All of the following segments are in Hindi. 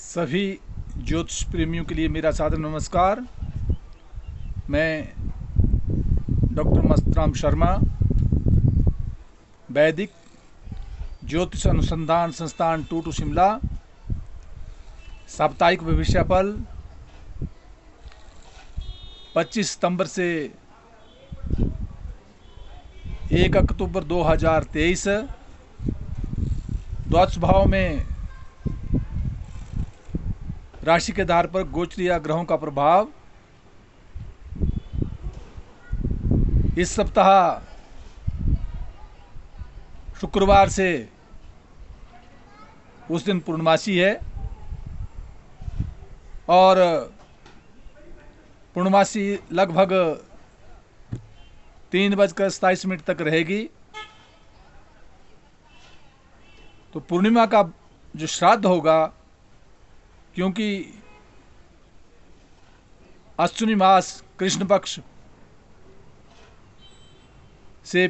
सभी ज्योतिष प्रेमियों के लिए मेरा सादर नमस्कार। मैं डॉक्टर मस्तराम शर्मा, वैदिक ज्योतिष अनुसंधान संस्थान टूटू शिमला, साप्ताहिक भविष्यफल 25 सितंबर से 1 अक्टूबर 2023 द्वादश भाव में राशि के आधार पर गोचरीय ग्रहों का प्रभाव। इस सप्ताह शुक्रवार से उस दिन पूर्णमासी है और पूर्णमासी लगभग 3:27 तक रहेगी। तो पूर्णिमा का जो श्राद्ध होगा, क्योंकि अश्विनी मास कृष्ण पक्ष से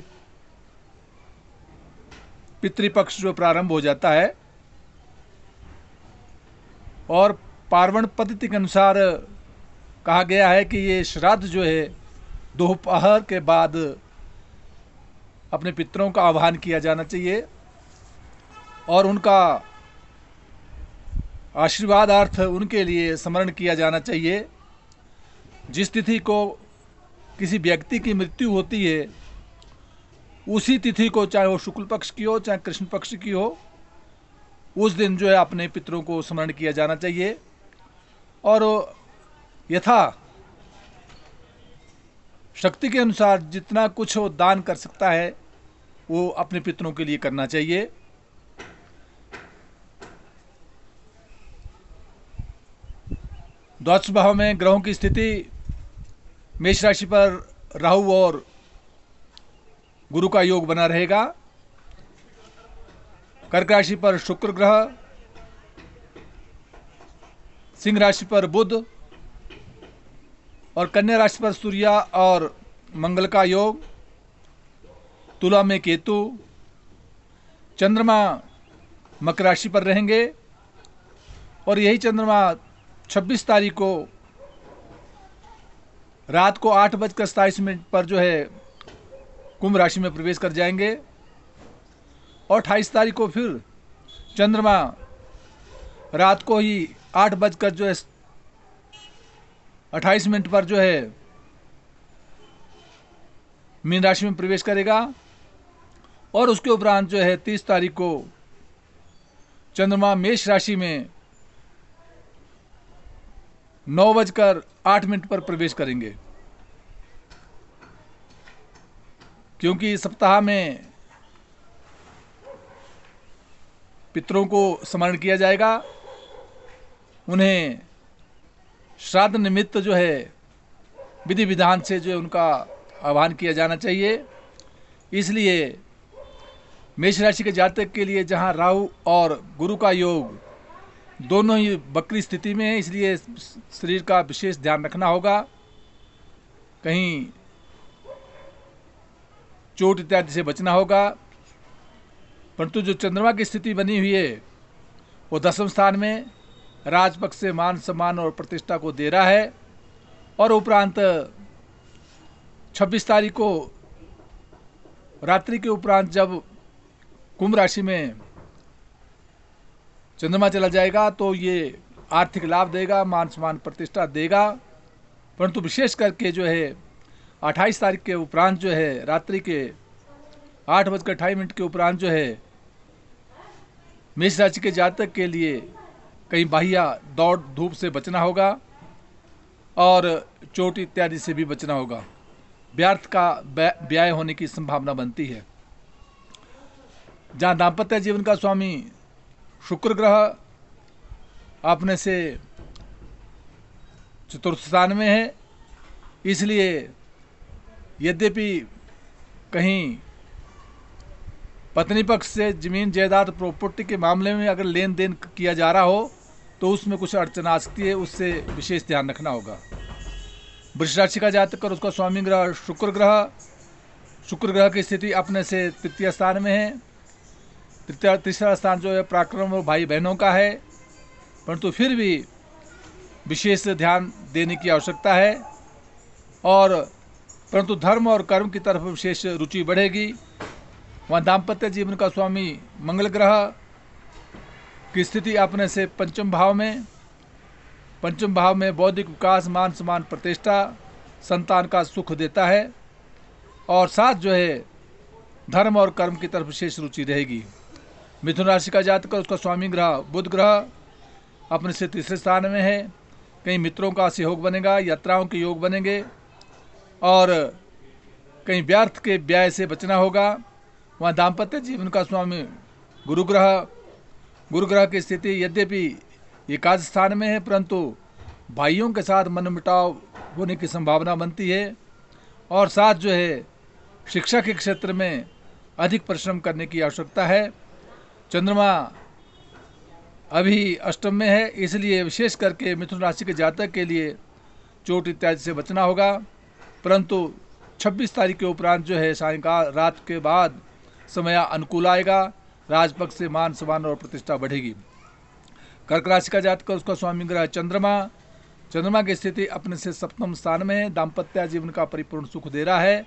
पितृपक्ष जो प्रारंभ हो जाता है और पार्वण पद्धति के अनुसार कहा गया है कि ये श्राद्ध जो है दोपहर के बाद अपने पितरों का आह्वान किया जाना चाहिए और उनका आशीर्वादार्थ उनके लिए स्मरण किया जाना चाहिए। जिस तिथि को किसी व्यक्ति की मृत्यु होती है, उसी तिथि को, चाहे वो शुक्ल पक्ष की हो चाहे कृष्ण पक्ष की हो, उस दिन जो है अपने पितरों को स्मरण किया जाना चाहिए और यथा शक्ति के अनुसार जितना कुछ वो दान कर सकता है वो अपने पितरों के लिए करना चाहिए। द्वादश भाव में ग्रहों की स्थिति मेष राशि पर राहु और गुरु का योग बना रहेगा। कर्क राशि पर शुक्र ग्रह, सिंह राशि पर बुध और कन्या राशि पर सूर्य और मंगल का योग। तुला में केतु, चंद्रमा मकर राशि पर रहेंगे और यही चंद्रमा 26 तारीख को रात को 8:27 पर जो है कुंभ राशि में प्रवेश कर जाएंगे और 28 तारीख को फिर चंद्रमा रात को ही 8:28 पर जो है मीन राशि में प्रवेश करेगा और उसके उपरांत जो है 30 तारीख को चंद्रमा मेष राशि में 9:08 पर प्रवेश करेंगे। क्योंकि सप्ताह में पितरों को स्मरण किया जाएगा, उन्हें श्राद्ध निमित्त जो है विधि विधान से जो है उनका आह्वान किया जाना चाहिए। इसलिए मेष राशि के जातक के लिए जहां राहु और गुरु का योग दोनों ही वक्री स्थिति में है, इसलिए शरीर का विशेष ध्यान रखना होगा। कहीं चोट इत्यादि से बचना होगा। परंतु जो चंद्रमा की स्थिति बनी हुई है वो 10वें स्थान में राजपक्ष से मान सम्मान और प्रतिष्ठा को दे रहा है और उपरांत 26 तारीख को रात्रि के उपरांत जब कुंभ राशि में चंद्रमा चला जाएगा तो ये आर्थिक लाभ देगा, मान सम्मान प्रतिष्ठा देगा। परंतु विशेष करके जो है 28 तारीख के उपरांत जो है रात्रि के 8:28 के उपरांत जो है मेष राशि के जातक के लिए कहीं बाह्य दौड़ धूप से बचना होगा और चोट इत्यादि से भी बचना होगा। व्यर्थ का व्यय होने की संभावना बनती है। जहाँ दाम्पत्य जीवन का स्वामी शुक्र ग्रह अपने से चतुर्थ स्थान में है, इसलिए यद्यपि कहीं पत्नी पक्ष से जमीन जायदाद प्रॉपर्टी के मामले में अगर लेन देन किया जा रहा हो तो उसमें कुछ अड़चन आ सकती है, उससे विशेष ध्यान रखना होगा। वृष राशि का जातक और उसका स्वामी ग्रह शुक्र ग्रह की स्थिति अपने से तृतीय स्थान में है। तीसरा स्थान जो है पराक्रम और भाई बहनों का है। परंतु फिर भी विशेष ध्यान देने की आवश्यकता है। और परंतु धर्म और कर्म की तरफ विशेष रुचि बढ़ेगी। वहाँ दाम्पत्य जीवन का स्वामी मंगल ग्रह की स्थिति अपने से पंचम भाव में बौद्धिक विकास, मान सम्मान, प्रतिष्ठा, संतान का सुख देता है। और साथ जो है धर्म और कर्म की तरफ विशेष रुचि रहेगी। मिथुन राशि का जातक, उसका स्वामी ग्रह बुध ग्रह अपने से तीसरे स्थान में है। कहीं मित्रों का सहयोग बनेगा, यात्राओं के योग बनेंगे और कहीं व्यर्थ के व्यय से बचना होगा। वहाँ दाम्पत्य जीवन का स्वामी गुरु ग्रह की स्थिति यद्यपि एकादश स्थान में है, परंतु भाइयों के साथ मनमुटाव होने की संभावना बनती है। और साथ जो है शिक्षा के क्षेत्र में अधिक परिश्रम करने की आवश्यकता है। चंद्रमा अभी अष्टम में है, इसलिए विशेष करके मिथुन राशि के जातक के लिए चोट इत्यादि से बचना होगा। परंतु 26 तारीख के उपरांत जो है सायंकाल रात के बाद समय अनुकूल आएगा। राजपक्ष से मान सम्मान और प्रतिष्ठा बढ़ेगी। कर्क राशि का जातक, उसका स्वामी ग्रह चंद्रमा की स्थिति अपने से सप्तम स्थान में है। दाम्पत्य जीवन का परिपूर्ण सुख दे रहा है,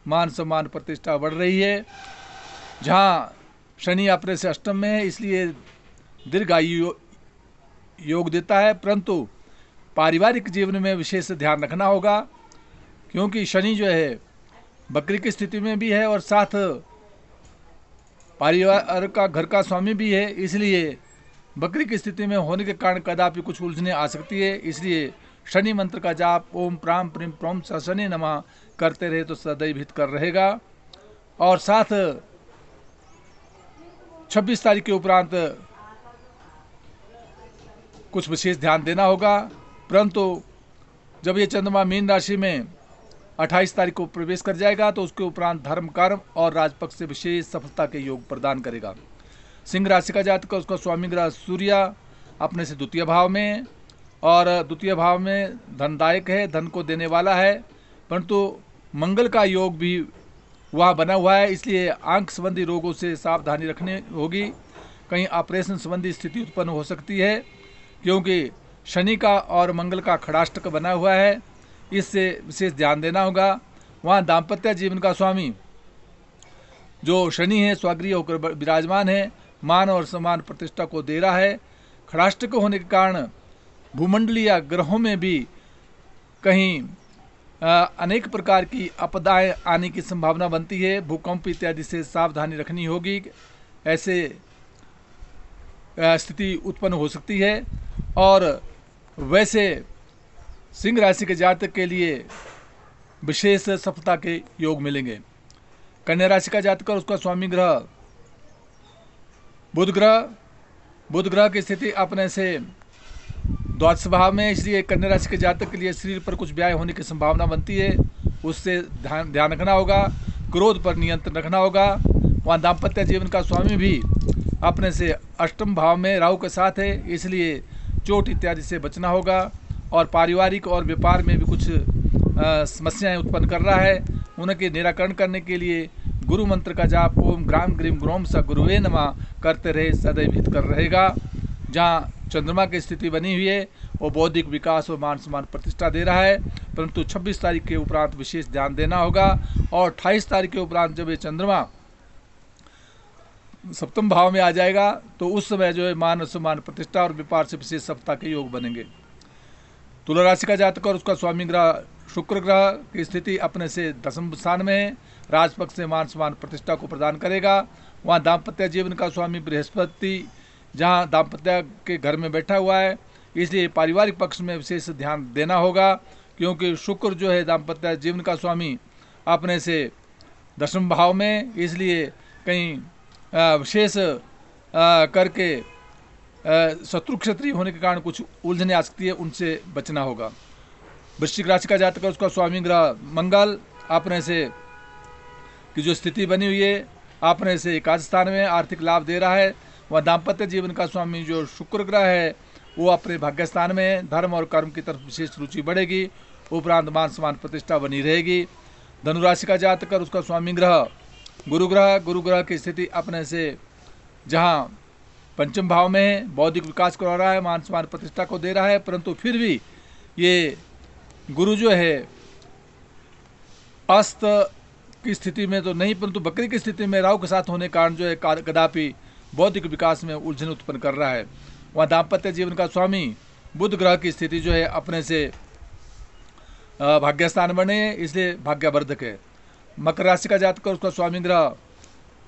मान सम्मान प्रतिष्ठा बढ़ रही है। जहाँ शनि अपने से अष्टम में है, इसलिए दीर्घायु योग देता है, परंतु पारिवारिक जीवन में विशेष ध्यान रखना होगा, क्योंकि शनि जो है बकरी की स्थिति में भी है और साथ परिवार का घर का स्वामी भी है। इसलिए बकरी की स्थिति में होने के कारण कदापि कुछ उलझने आ सकती है। इसलिए शनि मंत्र का जाप ओम प्राम प्रीम प्रोम स शनि नमः करते रहे तो सदैव हितकर रहेगा। और साथ 26 तारीख के उपरांत कुछ विशेष ध्यान देना होगा। परंतु जब ये चंद्रमा मीन राशि में 28 तारीख को प्रवेश कर जाएगा तो उसके उपरांत धर्म, कर्म और राजपक्ष से विशेष सफलता के योग प्रदान करेगा। सिंह राशि का जातक, उसका स्वामी ग्रह सूर्य अपने से द्वितीय भाव में, और द्वितीय भाव में धनदायक है, धन को देने वाला है, परंतु मंगल का योग भी वहाँ बना हुआ है। इसलिए आंख संबंधी रोगों से सावधानी रखनी होगी। कहीं ऑपरेशन संबंधी स्थिति उत्पन्न हो सकती है, क्योंकि शनि का और मंगल का खड़ाष्टक बना हुआ है। इससे विशेष ध्यान देना होगा। वहाँ दाम्पत्य जीवन का स्वामी जो शनि है स्वगृह होकर विराजमान है, मान और सम्मान प्रतिष्ठा को दे रहा है। खड़ाष्टक होने के कारण भूमंडलीय ग्रहों में भी कहीं अनेक प्रकार की आपदाएं आने की संभावना बनती है। भूकंप इत्यादि से सावधानी रखनी होगी, ऐसे स्थिति उत्पन्न हो सकती है। और वैसे सिंह राशि के जातक के लिए विशेष सफलता के योग मिलेंगे। कन्या राशि का जातक, उसका स्वामी ग्रह बुध ग्रह की स्थिति अपने से द्वादश भाव में, इसलिए कन्या राशि के जातक के लिए शरीर पर कुछ व्याय होने की संभावना बनती है। उससे ध्यान रखना होगा, क्रोध पर नियंत्रण रखना होगा। वहाँ दाम्पत्य जीवन का स्वामी भी अपने से अष्टम भाव में राहु के साथ है, इसलिए चोट इत्यादि से बचना होगा। और पारिवारिक और व्यापार में भी कुछ समस्याएं उत्पन्न कर रहा है, उनके निराकरण करने के लिए गुरु मंत्र का जाप ओम ग्राम ग्रीम ग्रोम स गुरुवे नमः करते रहे सदैव हितकर रहेगा। जहाँ चंद्रमा की स्थिति बनी हुई है वो बौद्धिक विकास और मान सम्मान प्रतिष्ठा दे रहा है, परंतु 26 तारीख के उपरांत विशेष ध्यान देना होगा। और 28 तारीख के उपरांत जब ये चंद्रमा सप्तम भाव में आ जाएगा तो उस समय जो है मान सम्मान प्रतिष्ठा और व्यापार से विशेष सफलता के योग बनेंगे। तुला राशि का जातक और उसका स्वामी ग्रह शुक्र ग्रह की स्थिति अपने से दसम स्थान में है, राजपक्ष से मान सम्मान प्रतिष्ठा को प्रदान करेगा। वहाँ दाम्पत्य जीवन का स्वामी बृहस्पति जहाँ दाम्पत्य के घर में बैठा हुआ है, इसलिए पारिवारिक पक्ष में विशेष ध्यान देना होगा, क्योंकि शुक्र जो है दाम्पत्य जीवन का स्वामी अपने से दशम भाव में, इसलिए कहीं विशेष करके शत्रु क्षत्रिय होने के कारण कुछ उलझने आ सकती है, उनसे बचना होगा। वृश्चिक राशि का जातक है, उसका स्वामी ग्रह मंगल अपने से की जो स्थिति बनी हुई है अपने से एकादश स्थान में आर्थिक लाभ दे रहा है। वह दाम्पत्य जीवन का स्वामी जो शुक्र ग्रह है वो अपने भाग्य स्थान में, धर्म और कर्म की तरफ विशेष रुचि बढ़ेगी, उपरांत मान सम्मान प्रतिष्ठा बनी रहेगी। धनु राशि का जातक और उसका स्वामी ग्रह गुरु ग्रह की स्थिति अपने से जहाँ पंचम भाव में है, बौद्धिक विकास करवा रहा है, मान सम्मान प्रतिष्ठा को दे रहा है, परंतु फिर भी ये गुरु जो है अस्त की स्थिति में तो नहीं, परंतु बकरी की स्थिति में राहु के साथ होने के कारण जो है कदापि बौद्धिक विकास में उलझन उत्पन्न कर रहा है। वहाँ दाम्पत्य जीवन का स्वामी बुध ग्रह की स्थिति जो है अपने से भाग्यस्थान बने, इसलिए भाग्यवर्धक है। मकर राशि का जातक और उसका स्वामी ग्रह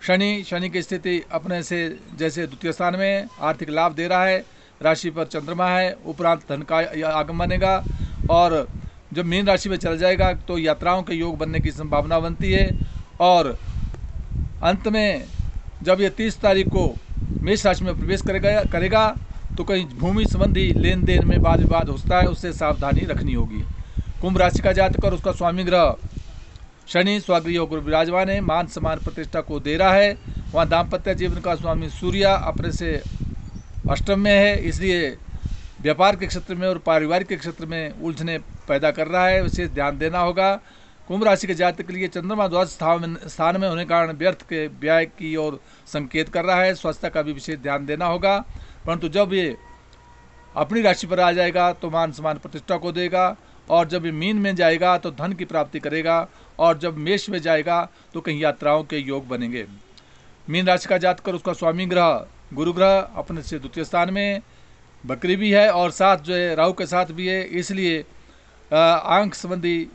शनि की स्थिति अपने से जैसे द्वितीय स्थान में आर्थिक लाभ दे रहा है, राशि पर चंद्रमा है, उपरांत धन का आगम बनेगा और जब मीन राशि में चल जाएगा तो यात्राओं के योग बनने की संभावना बनती है। और अंत में जब ये 30 तारीख को मेष राशि में प्रवेश करेगा तो कहीं भूमि संबंधी लेन देन में वाद विवाद होता है, उससे सावधानी रखनी होगी। कुंभ राशि का जातक और उसका स्वामी ग्रह शनि स्वगृह होकर विराजमान है, मान सम्मान प्रतिष्ठा को दे रहा है। वहाँ दाम्पत्य जीवन का स्वामी सूर्य अपने से अष्टम में है, इसलिए व्यापार के क्षेत्र में और पारिवारिक के क्षेत्र में उलझने पैदा कर रहा है, विशेष ध्यान देना होगा। कुंभ राशि के जातक के लिए चंद्रमा द्वादश स्थान में होने के कारण व्यर्थ के व्यय की ओर संकेत कर रहा है, स्वास्थ्य का भी विशेष ध्यान देना होगा। परंतु जब ये अपनी राशि पर आ जाएगा तो मान सम्मान प्रतिष्ठा को देगा, और जब ये मीन में जाएगा तो धन की प्राप्ति करेगा, और जब मेष में जाएगा तो कहीं यात्राओं के योग बनेंगे। मीन राशि का जातक और उसका स्वामी ग्रह गुरु ग्रह अपने से द्वितीय स्थान में, बकरी भी है और साथ जो है राहु के साथ भी है, इसलिए आंख संबंधी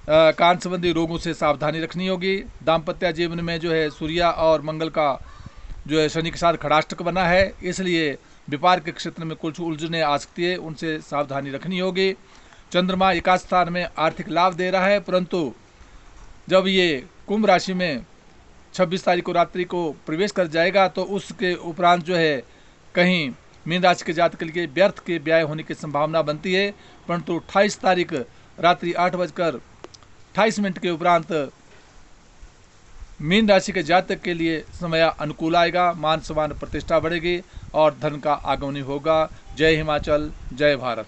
कान संबंधी रोगों से सावधानी रखनी होगी। दाम्पत्य जीवन में जो है सूर्य और मंगल का जो है शनि के साथ खड़ाष्टक बना है, इसलिए व्यापार के क्षेत्र में कुछ उलझने आ सकती है, उनसे सावधानी रखनी होगी। चंद्रमा एकादश स्थान में आर्थिक लाभ दे रहा है, परंतु जब ये कुंभ राशि में 26 तारीख को रात्रि को प्रवेश कर जाएगा तो उसके उपरांत जो है कहीं मीन राशि के जातक के लिए व्यर्थ के व्यय होने की संभावना बनती है। परंतु 28 तारीख रात्रि 8:28 के उपरांत मीन राशि के जातक के लिए समय अनुकूल आएगा, मान सम्मान प्रतिष्ठा बढ़ेगी और धन का आगमन होगा। जय हिमाचल, जय भारत।